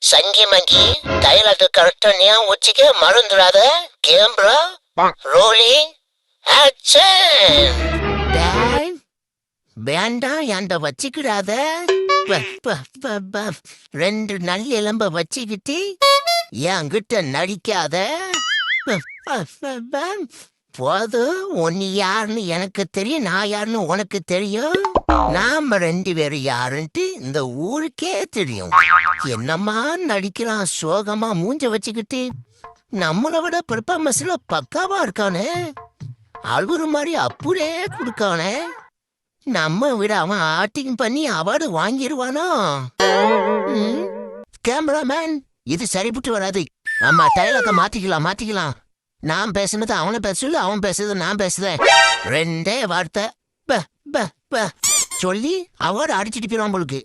சங்கி மங்கி dialogue கரெக்டா ஞாபகம் வச்சுக்க மறந்துடாத. Camera rolling action. டேய் வேண்டாம் என்ட வச்சுக்கிடாத. ரெண்டு நல்ல எலும்ப வச்சுக்கிட்டு என்கிட்ட நடிக்காத. போதும், உன்னை யாருன்னு எனக்கு தெரியும், நான் யாருன்னு உனக்கு தெரியும். நாம ரெண்டு பேரும் யாருன்ட்டு இந்த ஊருக்கே தெரியும். என்னம்மா நடிக்கிறான் சோகமா மூஞ்ச வச்சுக்கிட்டு. நம்மளை விட பெர்ஃபார்மன்ஸ்ல பக்காவா இருக்கானே. அழுகுற மாதிரி அப்படியே கொடுக்கானே. நம்ம விட அவன் ஆக்டிங் பண்ணி அவார்டு வாங்கிடுவானோ. கேமராமேன், இது சரிபட்டு வராது. ஆமா, டைலாக மாத்திக்கலாம். நான் பேசுனது அவனை பேசல, அவன் பேசுறது நான் பேசுறேன். ரெண்டே வார்த்தை சொல்லி அவார்டு அடிச்சிட்டு போயிடுவான் உங்களுக்கு.